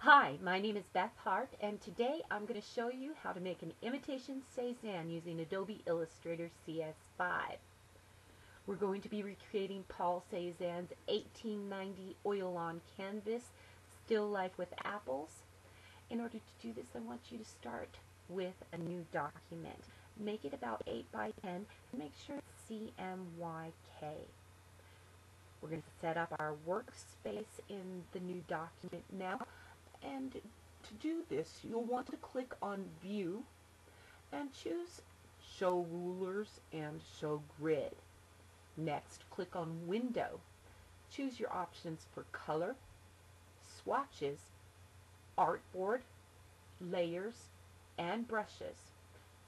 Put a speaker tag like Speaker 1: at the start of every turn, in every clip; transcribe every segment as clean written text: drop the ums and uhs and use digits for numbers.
Speaker 1: Hi, my name is Beth Hart, and today I'm going to show you how to make an imitation Cézanne using Adobe Illustrator CS5. We're going to be recreating Paul Cézanne's 1890 oil-on canvas still life with apples. In order to do this, I want you to start with a new document. Make it about 8 by 10 and make sure it's CMYK. We're going to set up our workspace in the new document now. And to do this, you'll want to click on View and choose Show Rulers and Show Grid. Next, click on Window. Choose your options for Color, Swatches, Artboard, Layers, and Brushes.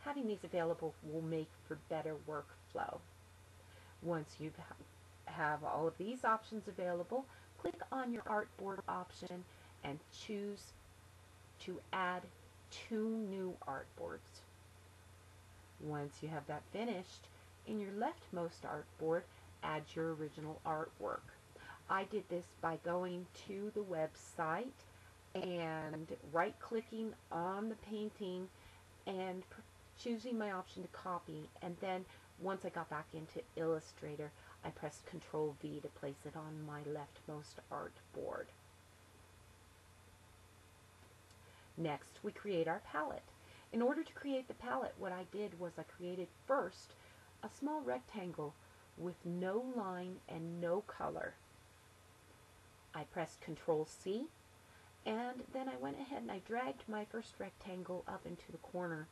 Speaker 1: Having these available will make for better workflow. Once you have all of these options available, click on your Artboard option and choose to add 2 new artboards. Once you have that finished, in your leftmost artboard, add your original artwork. I did this by going to the website and right-clicking on the painting and choosing my option to copy, and then once I got back into Illustrator, I pressed Ctrl V to place it on my leftmost artboard. Next, we create our palette. In order to create the palette, what I did was I created first a small rectangle with no line and no color. I pressed Ctrl C, and then I went ahead and I dragged my first rectangle up into the corner,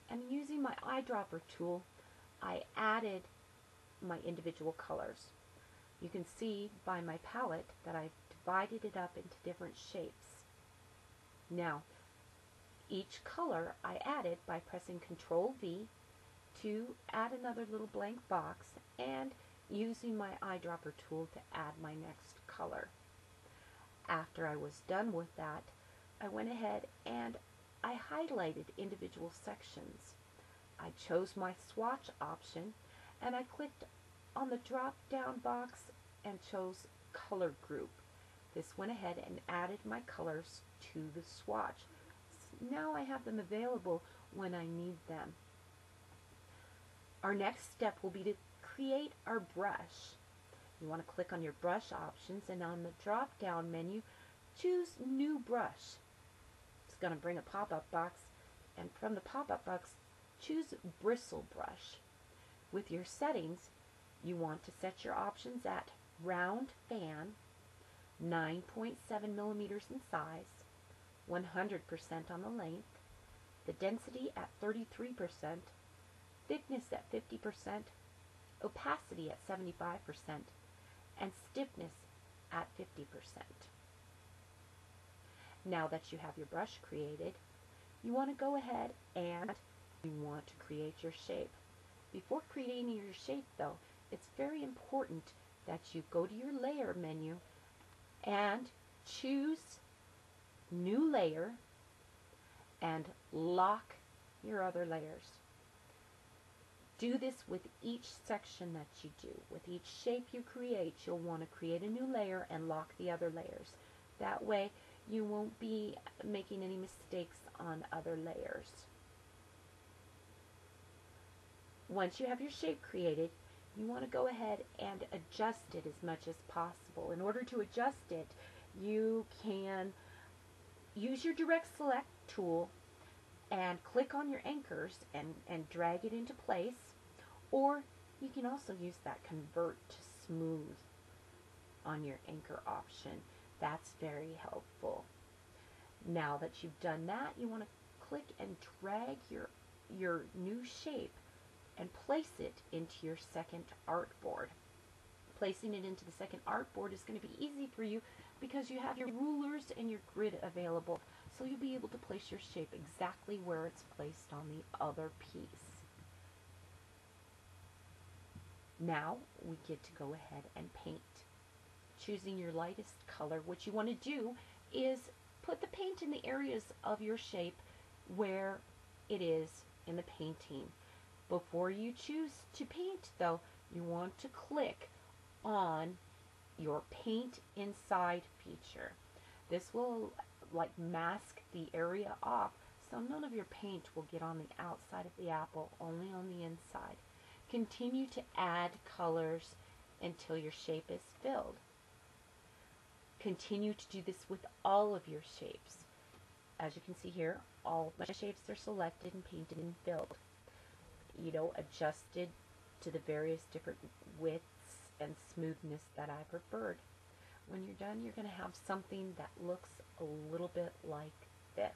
Speaker 1: and using my eyedropper tool, I added my individual colors. You can see by my palette that I've divided it up into different shapes. Now, each color I added by pressing Ctrl V to add another little blank box and using my eyedropper tool to add my next color. After I was done with that, I went ahead and I highlighted individual sections. I chose my swatch option and I clicked on the drop down box and chose color group. This went ahead and added my colors to the swatch. Now I have them available when I need them. Our next step will be to create our brush. You want to click on your brush options, and on the drop down menu, choose New Brush. It's going to bring a pop-up box, and from the pop-up box, choose Bristle Brush. With your settings, you want to set your options at Round Fan, 9.7 millimeters in size, 100% on the length, the density at 33%, thickness at 50%, opacity at 75%, and stiffness at 50%. Now that you have your brush created, you want to go ahead and you want to create your shape. Before creating your shape, though, it's very important that you go to your layer menu and choose New Layer and lock your other layers. Do this with each section that you do. With each shape you create, you'll want to create a new layer and lock the other layers. That way you won't be making any mistakes on other layers. Once you have your shape created, you want to go ahead and adjust it as much as possible. In order to adjust it, you can use your direct select tool and click on your anchors and drag it into place, or you can also use that convert to smooth on your anchor option. That's very helpful. Now that you've done that, you want to click and drag your new shape and place it into your second artboard. Placing it into the second artboard is going to be easy for you because you have your rulers and your grid available, so you'll be able to place your shape exactly where it's placed on the other piece. Now we get to go ahead and paint. Choosing your lightest color, what you want to do is put the paint in the areas of your shape where it is in the painting. Before you choose to paint, though, you want to click on your Paint Inside feature. This will like mask the area off so none of your paint will get on the outside of the apple, only on the inside. Continue to add colors until your shape is filled. Continue to do this with all of your shapes. As you can see here, all my shapes are selected and painted and filled. Adjusted to the various different widths and smoothness that I preferred. When you're done, you're going to have something that looks a little bit like this.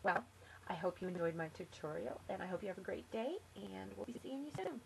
Speaker 1: Well, I hope you enjoyed my tutorial, and I hope you have a great day, and we'll be seeing you soon.